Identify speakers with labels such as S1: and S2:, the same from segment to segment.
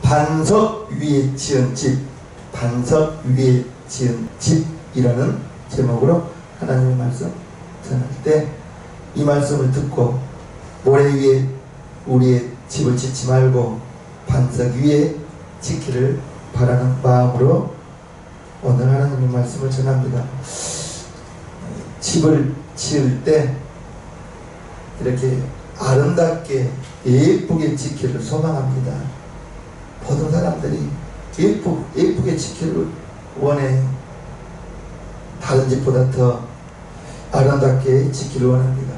S1: 반석 위에 지은 집, 반석 위에 지은 집이라는 제목으로 하나님의 말씀 전할 때 이 말씀을 듣고 모래 위에 우리의 집을 짓지 말고 반석 위에 짓기를 바라는 마음으로 오늘 하나님의 말씀을 전합니다. 집을 지을 때 이렇게 아름답게 예쁘게 짓기를 소망합니다. 모든 사람들이 예쁘게 짓기를 원해요. 다른 집보다 더 아름답게 짓기를 원합니다.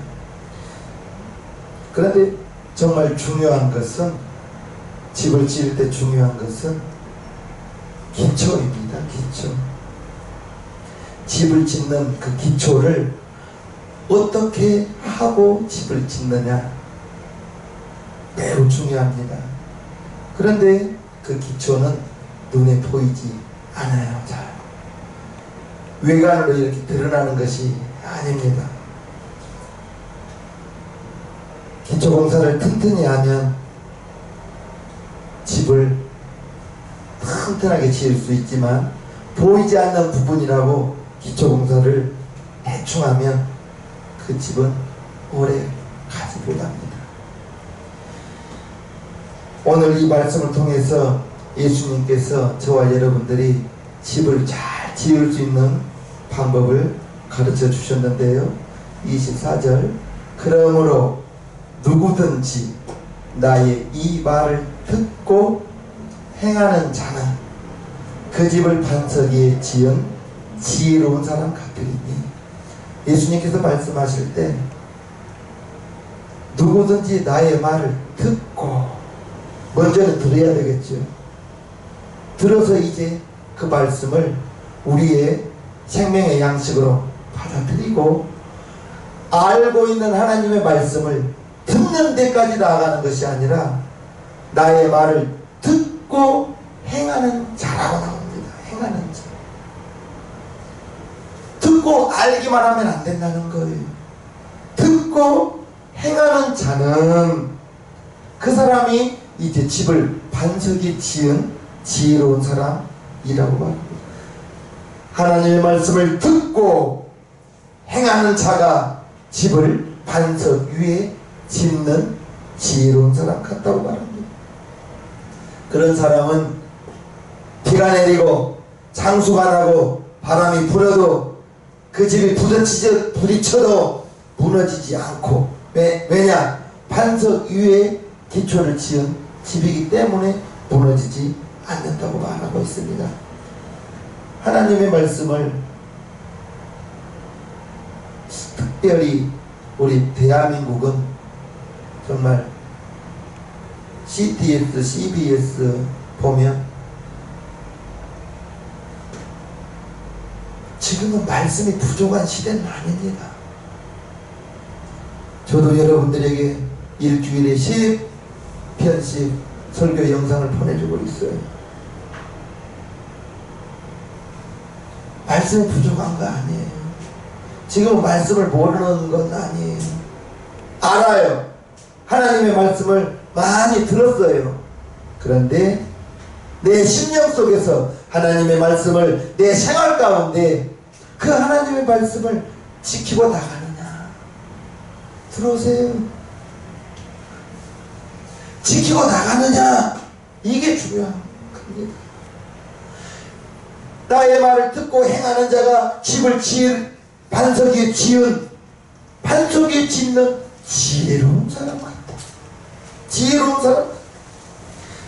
S1: 그런데 정말 중요한 것은, 집을 지을 때 중요한 것은 기초입니다. 기초. 집을 짓는 그 기초를 어떻게 하고 집을 짓느냐 매우 중요합니다. 그런데 그 기초는 눈에 보이지 않아요. 잘 외관으로 이렇게 드러나는 것이 아닙니다. 기초공사를 튼튼히 하면 집을 튼튼하게 지을 수 있지만, 보이지 않는 부분이라고 기초공사를 대충 하면 그 집은 오래 가지 못합니다. 오늘 이 말씀을 통해서 예수님께서 저와 여러분들이 집을 잘 지을 수 있는 방법을 가르쳐 주셨는데요. 24절, 그러므로 누구든지 나의 이 말을 듣고 행하는 자는 그 집을 반석 위에 지은 지혜로운 사람 같으리니. 예수님께서 말씀하실 때 누구든지 나의 말을 듣고, 먼저는 들어야 되겠죠. 들어서 이제 그 말씀을 우리의 생명의 양식으로 받아들이고, 알고 있는 하나님의 말씀을 듣는 데까지 나아가는 것이 아니라 나의 말을 듣고 행하는 자라고 나옵니다. 행하는 자. 듣고 알기만 하면 안 된다는 거예요. 듣고 행하는 자는 그 사람이 이제 집을 반석에 지은 지혜로운 사람이라고 말합니다. 하나님의 말씀을 듣고 행하는 자가 집을 반석 위에 짓는 지혜로운 사람 같다고 말합니다. 그런 사람은 비가 내리고 장수가 나고 바람이 불어도 그 집이 부딪혀도 무너지지 않고, 왜냐? 반석 위에 기초를 지은 집이기 때문에 무너지지 않는다고 말하고 있습니다. 하나님의 말씀을 특별히 우리 대한민국은 정말 CTS, CBS 보면 지금은 말씀이 부족한 시대는 아닙니다. 저도 여러분들에게 일주일에 10편씩 설교 영상을 보내주고 있어요. 말씀이 부족한 거 아니에요. 지금 말씀을 모르는 건 아니에요. 알아요. 하나님의 말씀을 많이 들었어요. 그런데 내 심령 속에서 하나님의 말씀을 내 생활 가운데 그 하나님의 말씀을 지키고 나가느냐. 들어오세요. 지키고 나가느냐, 이게 중요한 겁니다. 나의 말을 듣고 행하는 자가 집을 반석 위에 지은, 반석 위에 짓는 지혜로운 사람 같다. 지혜로운 사람.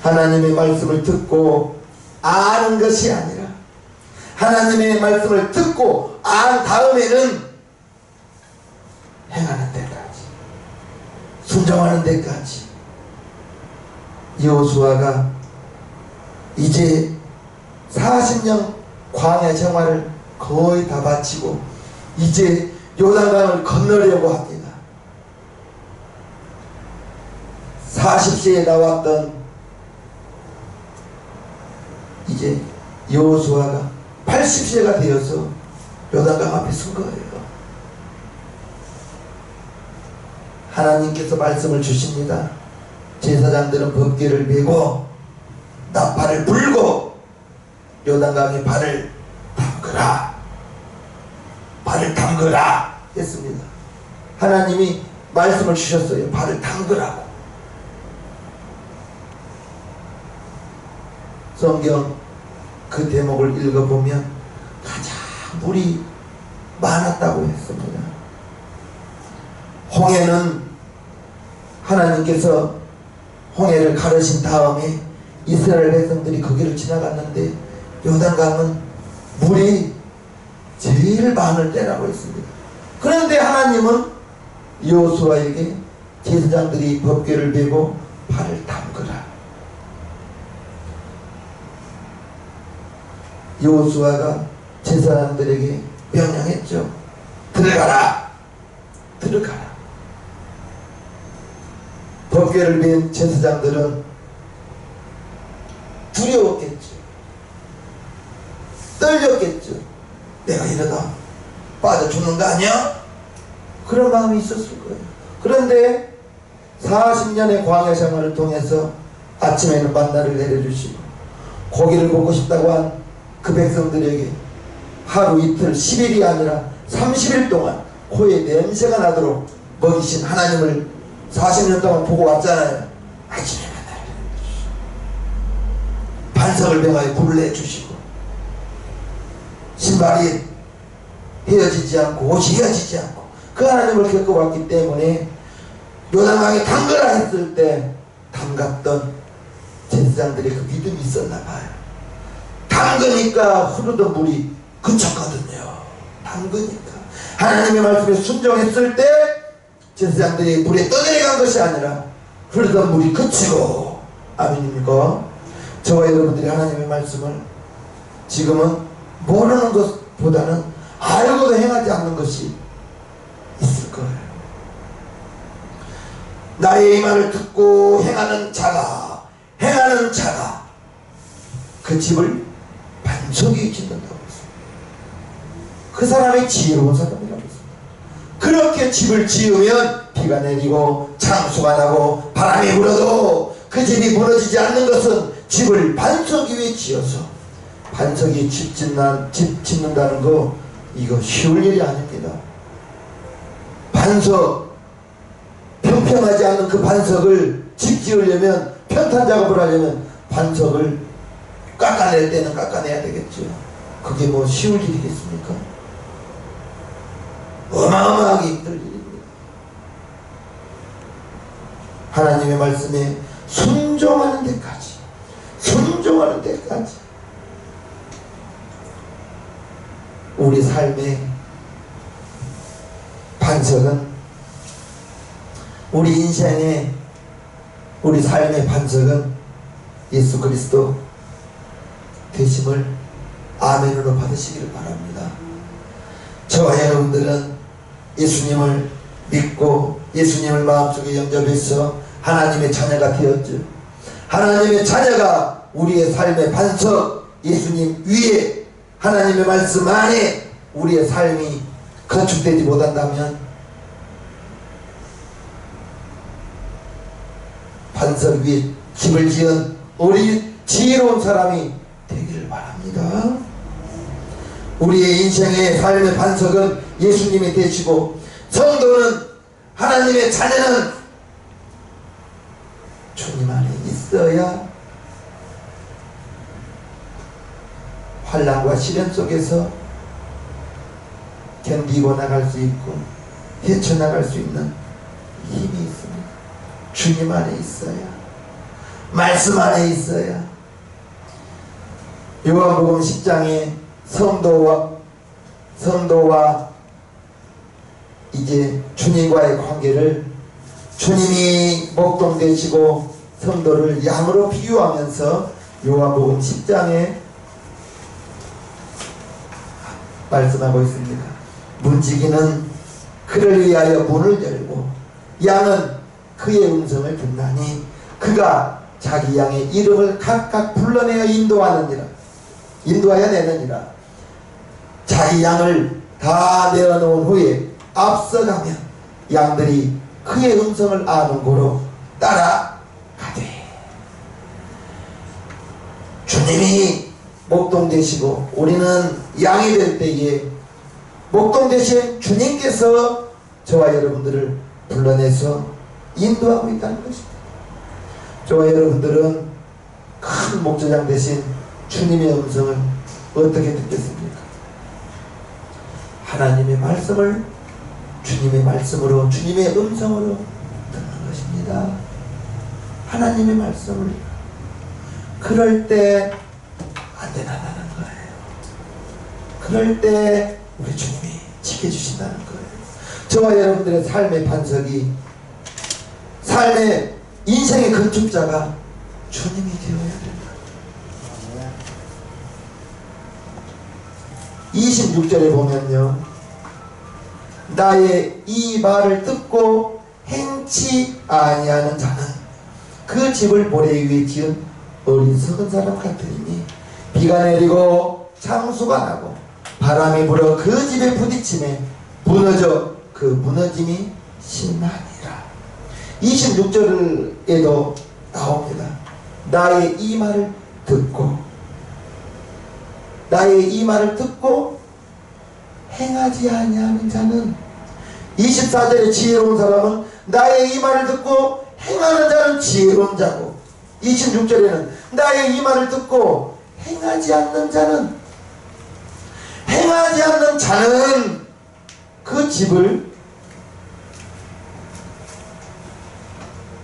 S1: 하나님의 말씀을 듣고 아는 것이 아니라 하나님의 말씀을 듣고 안 다음에는 행하는 데까지, 순종하는 데까지. 여호수아가 이제 40년 광야 생활을 거의 다 마치고 이제 요단강을 건너려고 합니다. 40세에 나왔던 이제 여호수아가 80세가 되어서 요단강 앞에 선 거예요. 하나님께서 말씀을 주십니다. 제사장들은 법궤를 메고 나팔을 불고 요단강에 발을 담그라, 발을 담그라 했습니다. 하나님이 말씀을 주셨어요. 발을 담그라고. 성경 그 대목을 읽어보면 가장 물이 많았다고 했습니다. 홍해는 하나님께서 홍해를 가르신 다음에 이스라엘 백성들이 거기를 지나갔는데 요단강은 물이 제일 많을 때라고 했습니다. 그런데 하나님은 여호수아에게 제사장들이 법궤를 메고 발을 담그라. 여호수아가 제사장들에게 명령했죠. 들어가라, 들어가라. 법궤를 맨 제사장들은 두려웠겠죠. 떨렸겠죠. 내가 이러다 빠져 죽는 거 아니야? 그런 마음이 있었을 거예요. 그런데 40년의 광야 생활을 통해서 아침에는 만나를 내려주시고 고기를 먹고 싶다고 한 그 백성들에게 하루 이틀 10일이 아니라 30일 동안 코에 냄새가 나도록 먹이신 하나님을 40년 동안 보고 왔잖아요. 아침에 만나를 내려주시고 반석을 병하여 불을 내주시고 신발이 헤어지지 않고 옷이 헤어지지 않고 그 하나님을 겪어왔기 때문에 요단강에 담그라 했을 때 담갔던 제사장들의 그 믿음이 있었나 봐요. 담그니까 흐르던 물이 그쳤거든요. 담그니까 하나님의 말씀에 순종했을 때 제사장들이 물에 떠내려간 것이 아니라 흐르던 물이 그치고. 아멘입니까? 저와 여러분들이 하나님의 말씀을 지금은 모르는 것보다는 알고도 행하지 않는 것이 있을 거예요. 나의 이 말을 듣고 행하는 자가 그 집을 반석에 짓는다고 했습니다. 그 사람이 지혜로운 사람이라고 했습니다. 그렇게 집을 지으면 비가 내리고 창수가 나고 바람이 불어도 그 집이 무너지지 않는 것은 집을 반석 위에 지어서 반석 위에 집 짓는다는 거 이거 쉬울 일이 아닙니다. 반석, 평평하지 않는 그 반석을 집 지으려면, 평탄 작업을 하려면 반석을 깎아낼 때는 깎아내야 되겠죠. 그게 뭐 쉬울 일이겠습니까? 어마어마하게 힘들 일입니다. 하나님의 말씀에 순종하는 데까지 우리 삶의 반석은, 우리 인생의, 우리 삶의 반석은 예수 그리스도 되심을 아멘으로 받으시기를 바랍니다. 저와 여러분들은 예수님을 믿고 예수님을 마음속에 영접해서 하나님의 자녀가 되었죠. 하나님의 자녀가 우리의 삶의 반석, 예수님 위에 하나님의 말씀 안에 우리의 삶이 건축되지 못한다면 반석 위에 집을 지은 우리 지혜로운 사람이 되기를 바랍니다. 우리의 인생의 삶의 반석은 예수님이 되시고, 성도는, 하나님의 자녀는 주님 안에 있어야 환난과 시련 속에서 견디고 나갈 수 있고 헤쳐나갈 수 있는 힘이 있습니다. 주님 안에 있어야, 말씀 안에 있어야. 요한복음 10장에 성도와 이제 주님과의 관계를, 주님이 목동 되시고 성도를 양으로 비유하면서 요한복음 10장에 말씀하고 있습니다. 문지기는 그를 위하여 문을 열고 양은 그의 음성을 듣나니 그가 자기 양의 이름을 각각 불러내어 인도하여 내느니라. 자기 양을 다 내어놓은 후에 앞서가면 양들이 그의 음성을 아는 고로 따라가되. 주님이 목동 되시고 우리는 양이 될 때에 목동 되신 주님께서 저와 여러분들을 불러내서 인도하고 있다는 것입니다. 저와 여러분들은 큰 목자장 되신 주님의 음성을 어떻게 듣겠습니까? 하나님의 말씀을 주님의 말씀으로, 주님의 음성으로 듣는 것입니다. 하나님의 말씀을. 그럴 때 안 되나다는 거예요. 그럴 때 우리 주님이 지켜주신다는 거예요. 저와 여러분들의 삶의 반석이, 삶의 인생의 건축자가 주님이 되어야 된다. 26절에 보면요, 나의 이 말을 듣고 행치 아니하는 자는 그 집을 모래 위에 지은 어리석은 사람 같으니 비가 내리고 창수가 나고 바람이 불어 그 집에 부딪힘에 무너져 그 무너짐이 심하니라. 26절에도 나옵니다. 나의 이 말을 듣고, 나의 이 말을 듣고 행하지 아니하는 자는, 24절에 지혜로운 사람은 나의 이 말을 듣고 행하는 자는 지혜로운 자고, 26절에는 나의 이 말을 듣고 행하지 않는 자는, 행하지 않는 자는 그 집을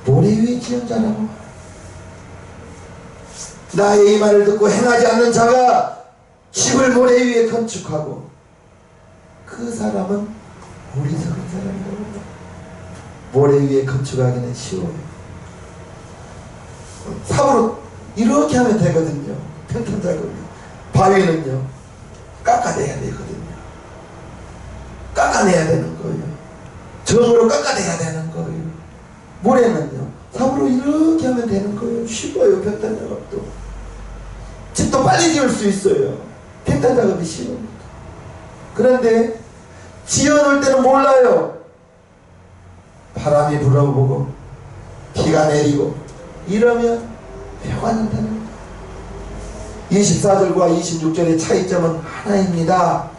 S1: 모래 위에 지은 자라고. 나의 이 말을 듣고 행하지 않는 자가 집을 모래 위에 건축하고 그 사람은 어리석은 사람이라고. 모래 위에 건축하기는 쉬워요. 삽으로 이렇게 하면 되거든요. 평탄 작업이. 바위는요, 깎아내야 되거든요. 깎아내야 되는 거예요. 정으로 깎아내야 되는 거예요. 모래는요, 삽으로 이렇게 하면 되는 거예요. 쉬워요. 평탄 작업도. 집도 빨리 지을 수 있어요. 평탄 작업이 쉬웁니다. 그런데 지어놓을 때는 몰라요. 바람이 불어보고 비가 내리고 이러면 표가 난다는 거예요. 24절과 26절의 차이점은 하나입니다.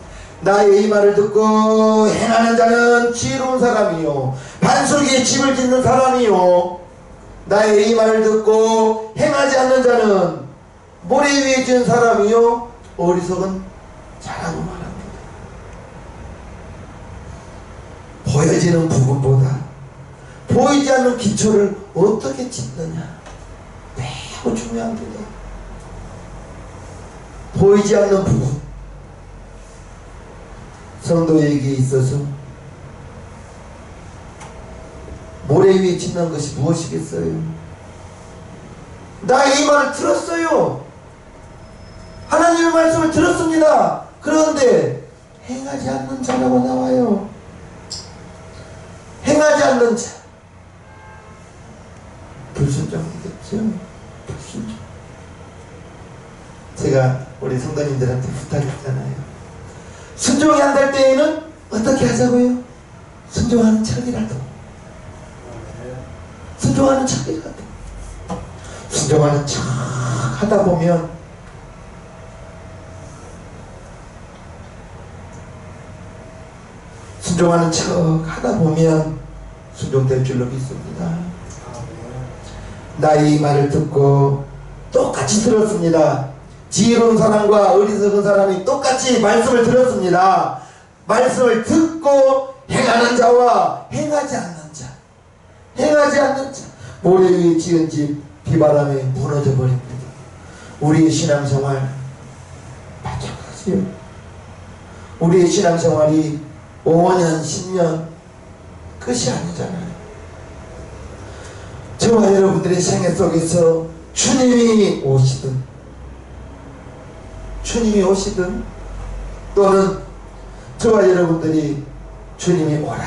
S1: 나의 이 말을 듣고 행하는 자는 지혜로운 사람이요 반석에 집을 짓는 사람이요, 나의 이 말을 듣고 행하지 않는 자는 모래 위에 지은 사람이요 어리석은 자라고 말합니다. 보여지는 부분보다 보이지 않는 기초를 어떻게 짓느냐 매우 중요합니다. 보이지 않는 부분, 성도에게 있어서 모래 위에 짓는 것이 무엇이겠어요? 나의 이 말을 들었어요. 하나님의 말씀을 들었습니다. 그런데 행하지 않는 자라고 나와요. 행하지 않는 자, 불순종이겠죠. 불순종. 제가 우리 성도님들한테 부탁했잖아요. 순종이 안 될 때에는 어떻게 하자고요? 순종하는 척이라도. 순종하는 척이라도. 순종하는 척 하다 보면 순종하는 척 하다 보면 순종될 줄로 믿습니다. 나의 이 말을 듣고 똑같이 들었습니다. 지혜로운 사람과 어리석은 사람이 똑같이 말씀을 들었습니다. 말씀을 듣고 행하는 자와 행하지 않는 자, 행하지 않는 자, 모래 위에 지은 집 비바람에 무너져 버립니다. 우리의 신앙생활 마찬가지요. 우리의 신앙생활이 5년, 10년 끝이 아니잖아요. 저와 여러분들의 생애 속에서 주님이 오시든 또는 저와 여러분들이 주님이 오라,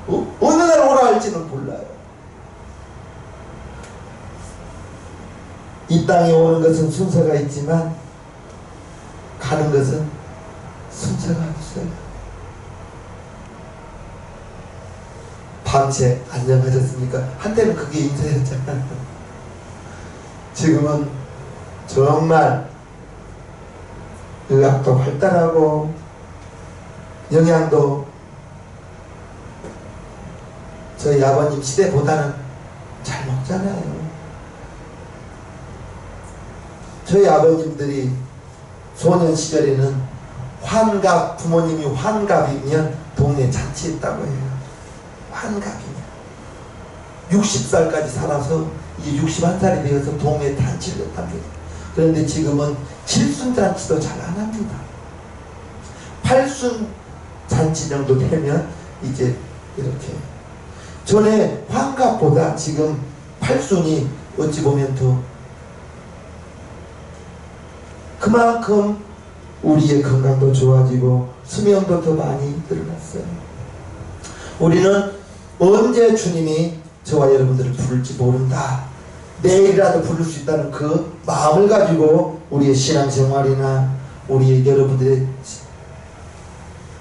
S1: 어느 날 오라 할지는 몰라요. 이 땅에 오는 것은 순서가 있지만 가는 것은 순서가 없어요. 밤새 안녕하셨습니까? 한때는 그게 인사였잖아요. 지금은 정말 의학도 발달하고 영양도 저희 아버님 시대보다는 잘 먹잖아요. 저희 아버님들이 소년 시절에는 환갑, 부모님이 환갑이면 동네 잔치했다고 해요. 환갑이면 60살까지 살아서 이제 61살이 되어서 동네 잔치를 했답니다. 그런데 지금은 칠순잔치도 잘 안 합니다. 8순 잔치 정도 되면 이제 이렇게. 전에 환갑보다 지금 8순이 어찌 보면 더 그만큼 우리의 건강도 좋아지고 수명도 더 많이 늘어났어요. 우리는 언제 주님이 저와 여러분들을 부를지 모른다. 내일이라도 부를 수 있다는 그 마음을 가지고 우리의 신앙생활이나 우리의 여러분들의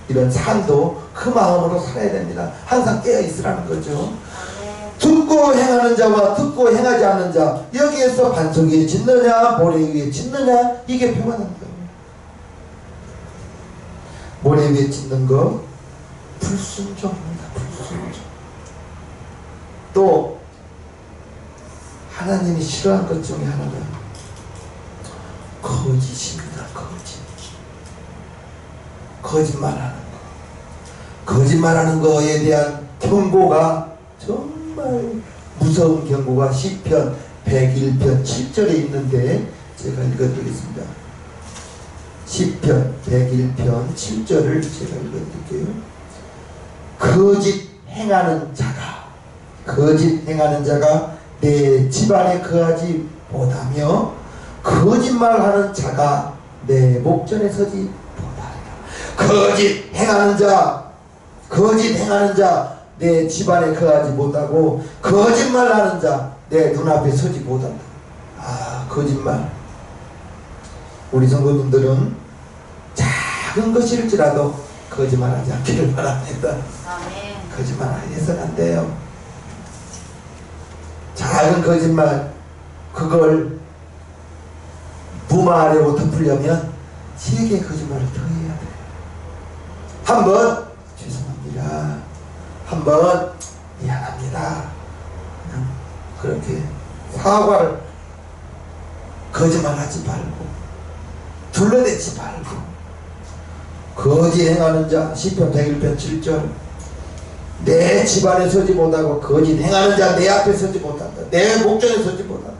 S1: 이런 삶도 그 마음으로 살아야 됩니다. 항상 깨어있으라는 거죠. 듣고 행하는 자와 듣고 행하지 않는 자, 여기에서 반석 위에 짓느냐 모래 위에 짓느냐, 이게 표현하는 거예요. 모래 위에 짓는 거 불순종입니다. 불순종. 또 하나님이 싫어하는 것 중에 하나가 거짓입니다. 거짓말하는 거. 거짓말하는 거에 대한 경고가 정말 무서운 경고가 시편 101편 7절에 있는데 제가 읽어드리겠습니다. 시편 101편 7절을 제가 읽어드릴게요. 거짓 행하는 자가 내 집안에 거하지 못하며 거짓말하는 자가 내 목전에 서지 못하리라. 거짓 행하는 자 내 집안에 거하지 못하고 거짓말하는 자 내 눈앞에 서지 못한다. 거짓말. 우리 성도님들은 작은 것일지라도 거짓말하지 않기를 바랍니다. 거짓말 해서는 안 돼요. 작은 거짓말, 그걸 무마하려고 덮으려면 3개의 거짓말을 더 해야 돼요. 한 번 죄송합니다, 한 번 미안합니다, 그렇게 사과를, 거짓말하지 말고 둘러대지 말고. 거짓 행하는 자, 시편 101편 7절, 내 집안에 서지 못하고 거짓 행하는 자 내 앞에 서지 못한다. 내 목전에 서지 못한다.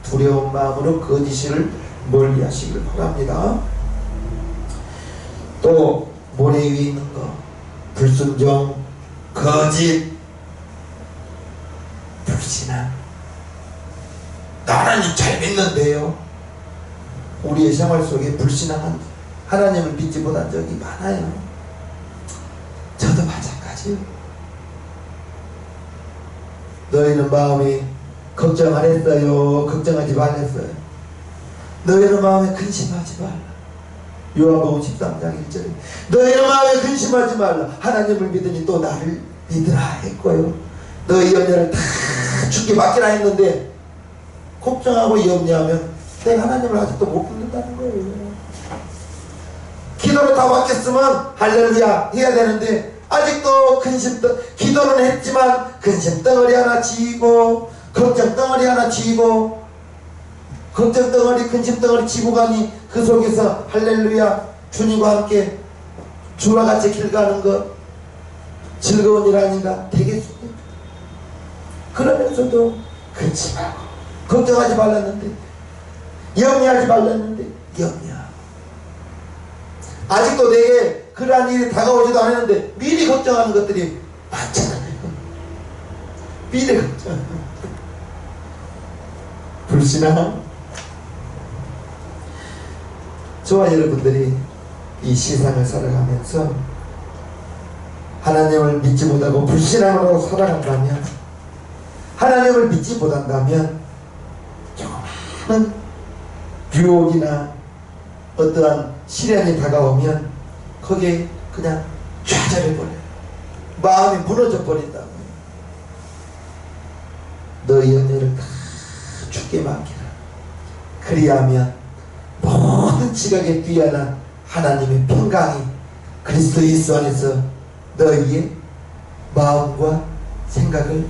S1: 두려운 마음으로 거짓을 멀리 하시길 바랍니다. 또 모래 위에 있는 거, 불순종, 거짓, 불신앙. 하나님 잘 믿는데요, 우리의 생활 속에 불신앙한 하나님을 믿지 못한 적이 많아요. 저도 마찬가지요. 너희는 마음이 걱정 안 했어요? 걱정하지 말랬어요? 너희는 마음에 근심하지 말라. 요한복음 13장 1절에 너희는 마음에 근심하지 말라. 하나님을 믿으니 또 나를 믿으라 했고요. 너희 염려를 다 주께 맡기라 했는데 걱정하고 염려하면 내가 하나님을 아직도 못 믿는다는 거예요. 기도로 다 맡겼으면 할렐루야 해야 되는데 아직도 기도는 했지만 근심 덩어리 하나 지고 걱정 덩어리 하나 지고, 걱정 덩어리 근심 덩어리 지고 가니 그 속에서 할렐루야 주님과 함께 주와 같이 길 가는 것 즐거운 일 아닌가 되겠습니까? 그러면서도 근심하고 걱정하지 말랐는데, 염려하지 말랐는데 염려하고, 아직도 내게 그러한 일이 다가오지도 않았는데 미리 걱정하는 것들이 많잖아요. 미리 걱정하는 불신앙. 저와 여러분들이 이 세상을 살아가면서 하나님을 믿지 못하고 불신앙으로 살아간다면, 하나님을 믿지 못한다면 조그마한 유혹이나 어떠한 시련이 다가오면 거기에 그냥 좌절해버려요. 마음이 무너져 버린다고요. 너희 염려를 다 주께 맡기라. 그리하면 모든 지각에 뛰어난 하나님의 평강이 그리스도 예수 안에서 너희의 마음과 생각을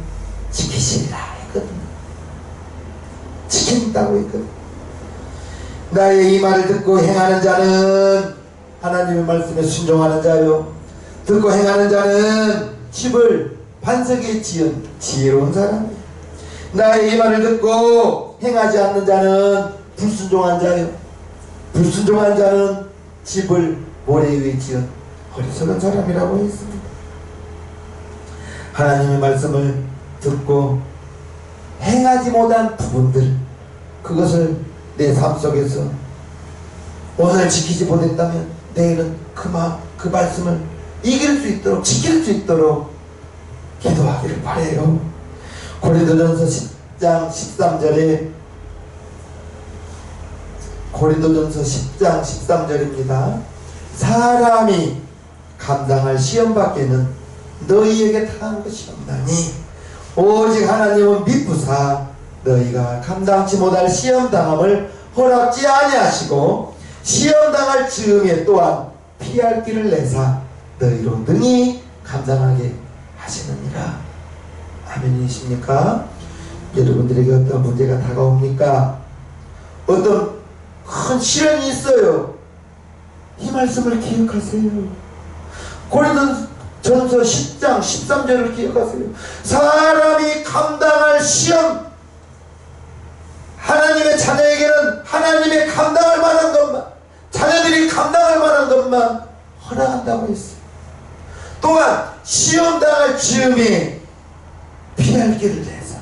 S1: 지키시리라 했거든요. 지킨다고 했거든요. 나의 이 말을 듣고 행하는 자는 하나님의 말씀에 순종하는 자요, 듣고 행하는 자는 집을 반석에 지은 지혜로운 사람이에요. 나의 이 말을 듣고 행하지 않는 자는 불순종한 자요, 불순종한 자는 집을 모래 위에 지은 어리석은 사람이라고 했습니다. 하나님의 말씀을 듣고 행하지 못한 부분들, 그것을 내 삶 속에서 오늘 지키지 못했다면 내일은 그 말씀을 이길 수 있도록, 지킬 수 있도록 기도하기를 바라요. 고린도전서 10장 13절에 고린도전서 10장 13절입니다. 사람이 감당할 시험 밖에는 너희에게 당한 것이 없나니 오직 하나님은 미쁘사 너희가 감당치 못할 시험당함을 허락지 아니하시고 시험당할 즈음에 또한 피할 길을 내사 너희로 능히 감당하게 하시느니라. 아멘이십니까? 여러분들에게 어떤 문제가 다가옵니까? 어떤 큰 시련이 있어요. 이 말씀을 기억하세요. 고린도전서 10장 13절을 기억하세요. 사람이 감당할 시험, 하나님의 자녀에게는 하나님의 감당할 만한 것만, 자녀들이 감당할 만한 것만 허락한다고 했어요. 또한 시험 당할 즈음에 피할 길을 내서,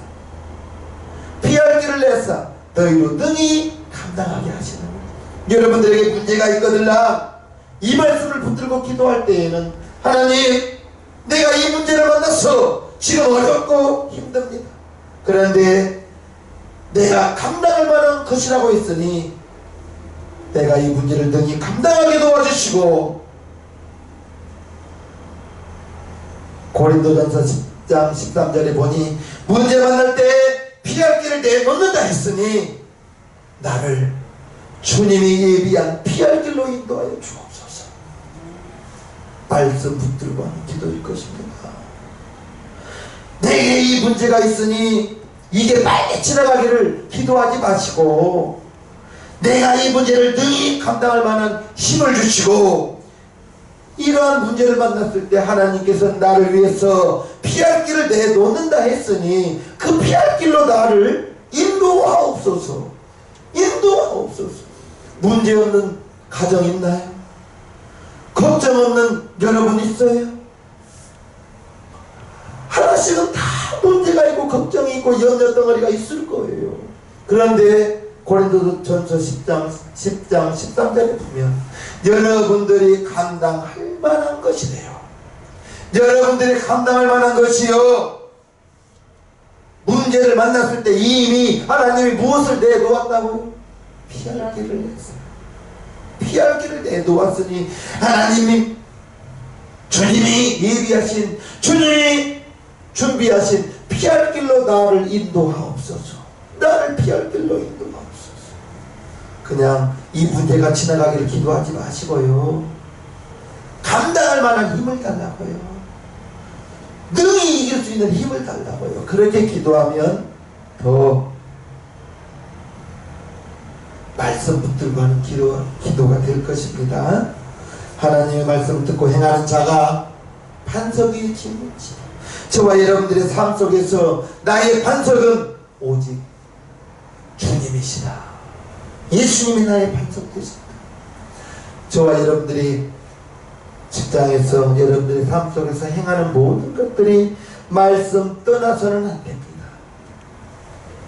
S1: 피할 길을 내서 너희로 능히 감당하게 하시는 거예요. 여러분들에게 문제가 있거들라 이 말씀을 붙들고 기도할 때에는 하나님, 내가 이 문제를 만나서 지금 어렵고 힘듭니다. 그런데 내가 감당할 만한 것이라고 했으니 내가 이 문제를 능히 감당하게 도와주시고, 고린도전서 10장 13절에 보니 문제 만날 때 피할 길을 내놓는다 했으니 나를 주님이 예비한 피할 길로 인도하여 주옵소서. 말씀 붙들고 하는 기도일 것입니다. 내게 이 문제가 있으니 이게 빨리 지나가기를 기도하지 마시고 내가 이 문제를 능히 감당할 만한 힘을 주시고, 이러한 문제를 만났을 때 하나님께서 나를 위해서 피할 길을 내놓는다 했으니 그 피할 길로 나를 인도하옵소서. 인도하옵소서. 문제 없는 가정 있나요? 걱정 없는 여러분 있어요? 하나씩은 다 문제가 있고 걱정이 있고 염려 덩어리가 있을 거예요. 그런데 고린도전서 10장 13절에 보면 여러분들이 감당할 만한 것이래요. 여러분들이 감당할 만한 것이요, 문제를 만났을 때 이미 하나님이 무엇을 내놓았다고요? 피할 길을 내서, 피할 길을 내놓았으니 하나님이, 주님이 예비하신, 주님이 준비하신 피할 길로 나를 인도하옵소서. 나를 피할 길로 인도하옵소서. 그냥 이 문제가 지나가기를 기도하지 마시고요, 감당할 만한 힘을 달라고요. 능히 이길 수 있는 힘을 달라고요. 그렇게 기도하면 더 말씀 붙들고 하는 기도가 될 것입니다. 하나님의 말씀 듣고 행하는 자가 반석이 지는지. 저와 여러분들의 삶 속에서 나의 반석은 오직 주님이시다. 예수님이 나의 반석 되십니다. 저와 여러분들이 직장에서, 여러분들의 삶 속에서 행하는 모든 것들이 말씀 떠나서는 안 됩니다.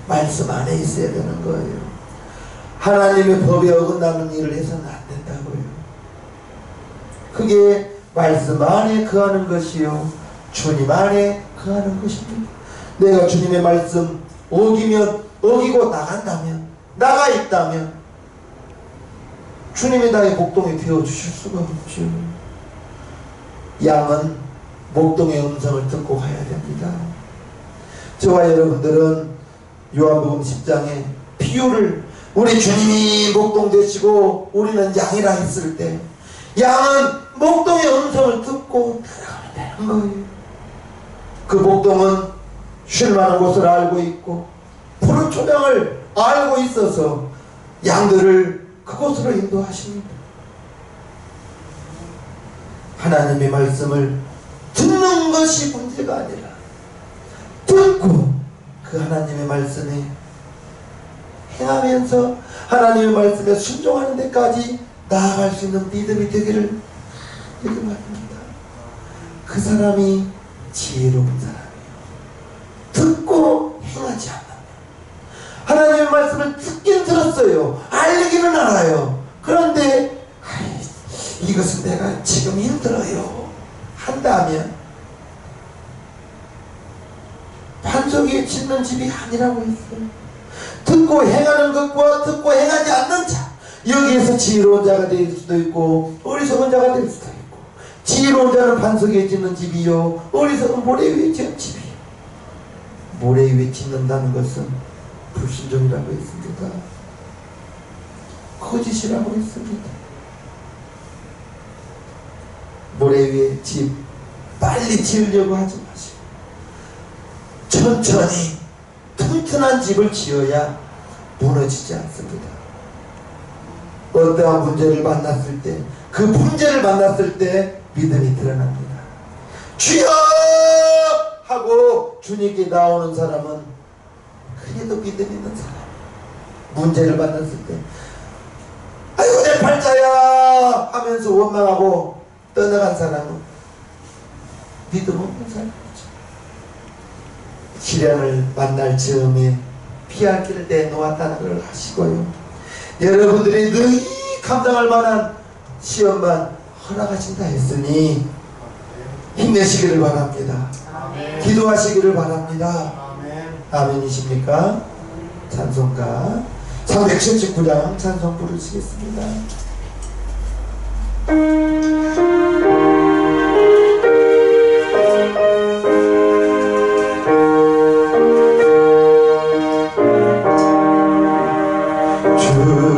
S1: 말씀 안에 있어야 되는 거예요. 하나님의 법에 어긋나는 일을 해서는 안 된다고요. 그게 말씀 안에 거하는 것이요, 주님 안에 거하는 것입니다. 내가 주님의 말씀 어기면, 어기고 나간다면, 나가 있다면 주님이 나의 목동이 되어주실 수가 없죠. 양은 목동의 음성을 듣고 가야 됩니다. 저와 여러분들은 요한복음 10장에 비유를 우리 주님이 목동 되시고 우리는 양이라 했을 때 양은 목동의 음성을 듣고 따라가면 되는 거예요. 그 목동은 쉴 만한 곳을 알고 있고 푸른 초장을 알고 있어서 양들을 그곳으로 인도하십니다. 하나님의 말씀을 듣는 것이 문제가 아니라 듣고 그 하나님의 말씀에 행하면서 하나님의 말씀에 순종하는 데까지 나아갈 수 있는 믿음이 되기를 말합니다. 그 사람이 지혜로운 사람이에요. 듣고 행하지 않는, 하나님의 말씀을 듣긴 들었어요. 알기는 알아요. 그런데 이것은 내가 지금 힘들어요 한다면 반석에 짓는 집이 아니라고 했어요. 듣고 행하는 것과 듣고 행하지 않는 자, 여기에서 지혜로운 자가 될 수도 있고 어리석은 자가 될 수도 있고, 지혜로운 자는 반석에 짓는 집이요 어리석은 모래 위에 짓는 집이요. 모래 위에 짓는다는 것은 불순종이라고 했습니다. 거짓이라고 했습니다. 모래 위에 집 빨리 지으려고 하지 마시고 천천히 튼튼한 집을 지어야 무너지지 않습니다. 어떠한 문제를 만났을 때, 그 문제를 만났을 때 믿음이 드러납니다. 주여! 하고 주님께 나오는 사람은 그래도 믿음 있는 사람. 문제를 만났을 때 아이고 내 팔자야 하면서 원망하고 떠나간 사람은 믿음 없는 사람이죠. 시련을 만날 즈음에 피할 길을 내놓았다는 걸 아시고요, 여러분들이 늘 감당할 만한 시험만 허락하신다 했으니 힘내시기를 바랍니다. 아멘. 기도하시기를 바랍니다. 아멘. 아멘이십니까? 찬송가 379장 찬송 부르시겠습니다. 주